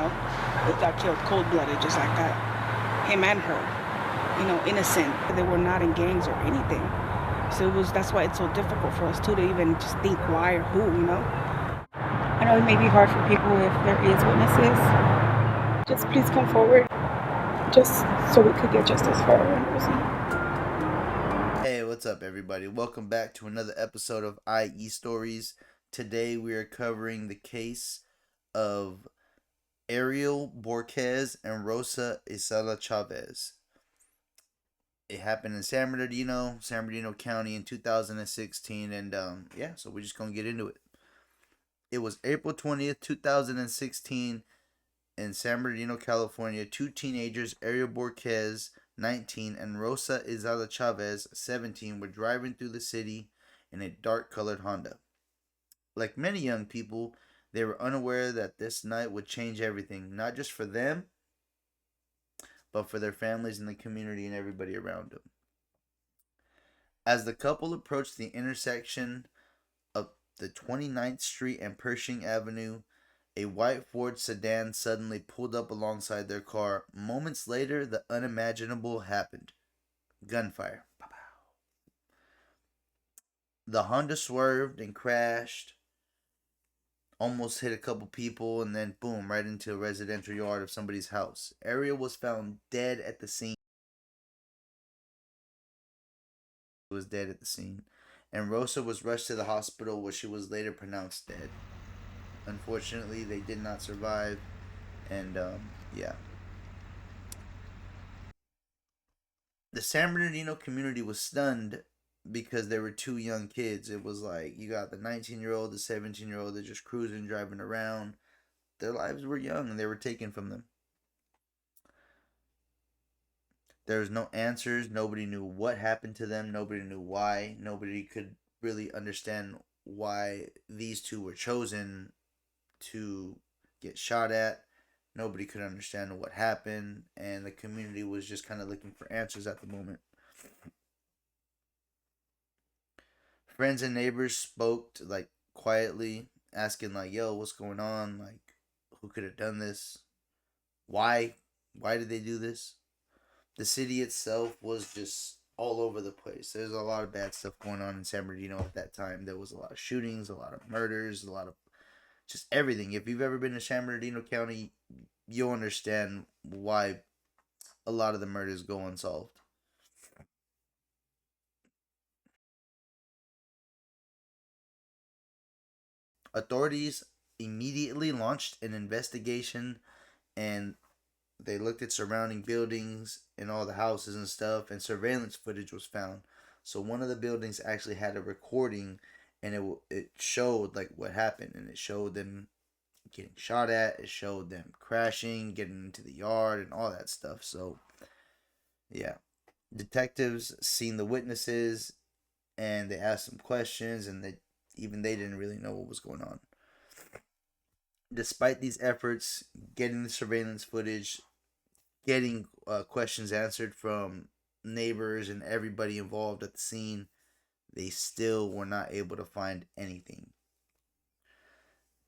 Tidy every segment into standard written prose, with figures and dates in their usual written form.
They got killed cold-blooded, just like that. Him and her, innocent. They were not in gangs or anything. So that's why it's so difficult for us too to even just think why or who. I know it may be hard for people if there is witnesses. Just please come forward, just so we could get justice for our person. Hey, what's up everybody? Welcome back to another episode of IE Stories. Today we are covering the case of Ariel Bojorquez and Rosa Isela Chavez. It happened in San Bernardino County in 2016, and so we're just gonna get into it. It was April 20th, 2016, in San Bernardino, California. Two teenagers, Ariel Bojorquez, 19, and Rosa Isela Chavez, 17, were driving through the city in a dark-colored Honda. Like many young people, they were unaware that this night would change everything, not just for them, but for their families and the community and everybody around them. As the couple approached the intersection of the 29th Street and Pershing Avenue, a white Ford sedan suddenly pulled up alongside their car. Moments later, the unimaginable happened. Gunfire. The Honda swerved and crashed, almost hit a couple people, and then boom, right into a residential yard of somebody's house. Ariel was found dead at the scene. And Rosa was rushed to the hospital where she was later pronounced dead. Unfortunately, they did not survive, and the San Bernardino community was stunned because there were two young kids. It was like you got the 19-year-old, the 17-year-old, they're just cruising, driving around. Their lives were young and they were taken from them. There was no answers. Nobody knew what happened to them. Nobody knew why. Nobody could really understand why these two were chosen to get shot at. Nobody could understand what happened, and the community was just kind of looking for answers at the moment. Friends and neighbors spoke quietly, asking yo, what's going on? Who could have done this? Why did they do this? The city itself was just all over the place. There's a lot of bad stuff going on in San Bernardino at that time. There was a lot of shootings, a lot of murders, a lot of just everything. If you've ever been to San Bernardino County, you'll understand why a lot of the murders go unsolved. Authorities immediately launched an investigation, and they looked at surrounding buildings and all the houses and stuff, and surveillance footage was found. So one of the buildings actually had a recording, and it showed what happened, and it showed them getting shot at, it showed them crashing, getting into the yard, and all that stuff. So yeah, detectives seen the witnesses, and they asked some questions, and they didn't really know what was going on. Despite these efforts, getting the surveillance footage, getting questions answered from neighbors and everybody involved at the scene, they still were not able to find anything.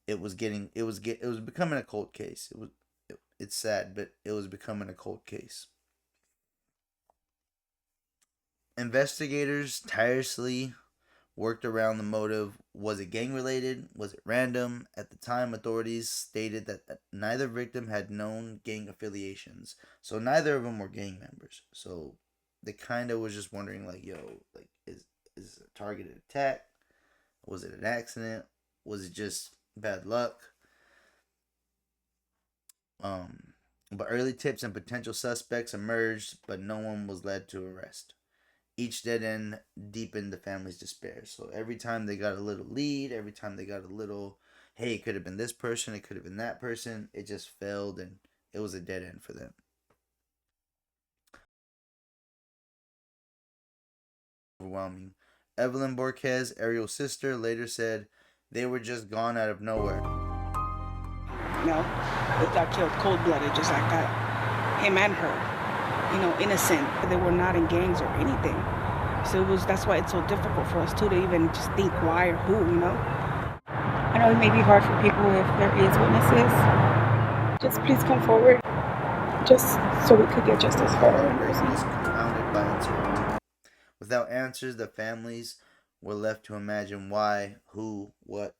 It was becoming a cold case. It's sad, but it was becoming a cold case. Investigators tirelessly worked around the motive. Was it gang related? Was it random? At the time, authorities stated that neither victim had known gang affiliations, so neither of them were gang members. So they kind of was just wondering is it a targeted attack? Was it an accident? Was it just bad luck? But early tips and potential suspects emerged, but no one was led to arrest. Each dead end deepened the family's despair. So every time they got a little lead, every time they got a little, hey, it could have been this person, it could have been that person, it just failed, and it was a dead end for them. Overwhelming. Evelyn Bojorquez, Ariel's sister, later said they were just gone out of nowhere. They got killed cold-blooded, just like that. Him and her. Innocent. They were not in gangs or anything. So that's why it's so difficult for us too to even just think why or who. I know it may be hard for people if there is witnesses. Just please come forward, just so we could get justice for our person. Was compounded by uncertainty. Without answers, the families were left to imagine why, who, what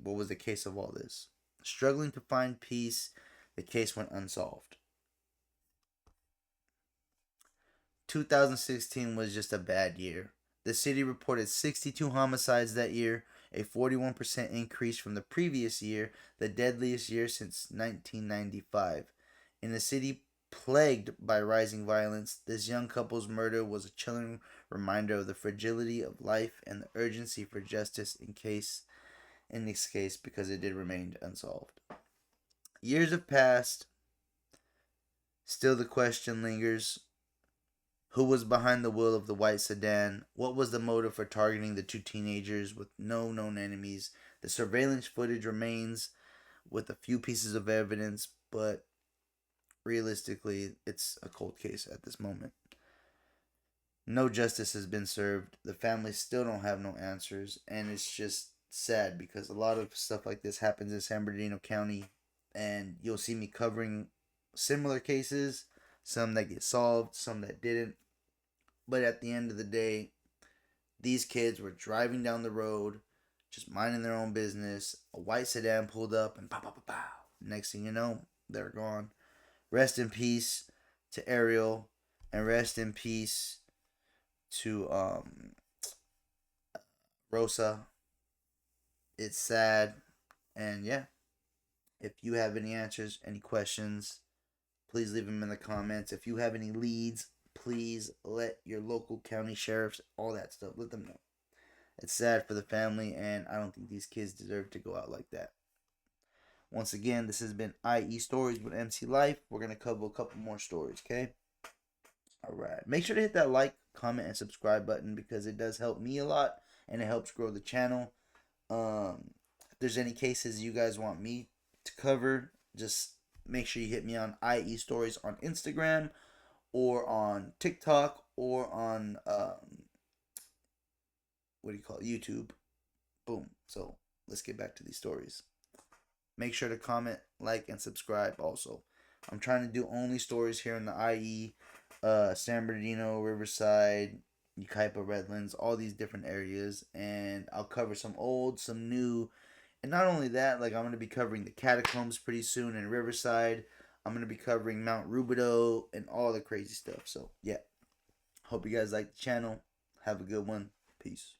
was the case of all this. Struggling to find peace, the case went unsolved. 2016 was just a bad year. The city reported 62 homicides that year, a 41% increase from the previous year, the deadliest year since 1995. In a city plagued by rising violence, this young couple's murder was a chilling reminder of the fragility of life and the urgency for justice in this case because it did remain unsolved. Years have passed. Still the question lingers. Who was behind the wheel of the white sedan? What was the motive for targeting the two teenagers with no known enemies? The surveillance footage remains with a few pieces of evidence, but realistically, it's a cold case at this moment. No justice has been served. The families still don't have no answers, and it's just sad because a lot of stuff like this happens in San Bernardino County, and you'll see me covering similar cases, some that get solved, some that didn't. But at the end of the day, these kids were driving down the road, just minding their own business. A white sedan pulled up and pow, pow, pow, pow. Next thing you know, they're gone. Rest in peace to Ariel, and rest in peace to Rosa. It's sad. And yeah, if you have any answers, any questions, please leave them in the comments. If you have any leads, please let your local county sheriffs, all that stuff, let them know. It's sad for the family, and I don't think these kids deserve to go out like that. Once again, this has been IE Stories with MC Life. We're going to cover a couple more stories, okay? Alright. Make sure to hit that like, comment, and subscribe button because it does help me a lot, and it helps grow the channel. If there's any cases you guys want me to cover, just make sure you hit me on IE Stories on Instagram, or on TikTok, or on YouTube. Boom. So let's get back to these stories. Make sure to comment, like, and subscribe also. I'm trying to do only stories here in the IE, San Bernardino, Riverside, Yucaipa, Redlands, all these different areas, and I'll cover some old, some new, and not only that, like I'm going to be covering the catacombs pretty soon in Riverside. I'm going to be covering Mount Rubidoux and all the crazy stuff. So, yeah. Hope you guys like the channel. Have a good one. Peace.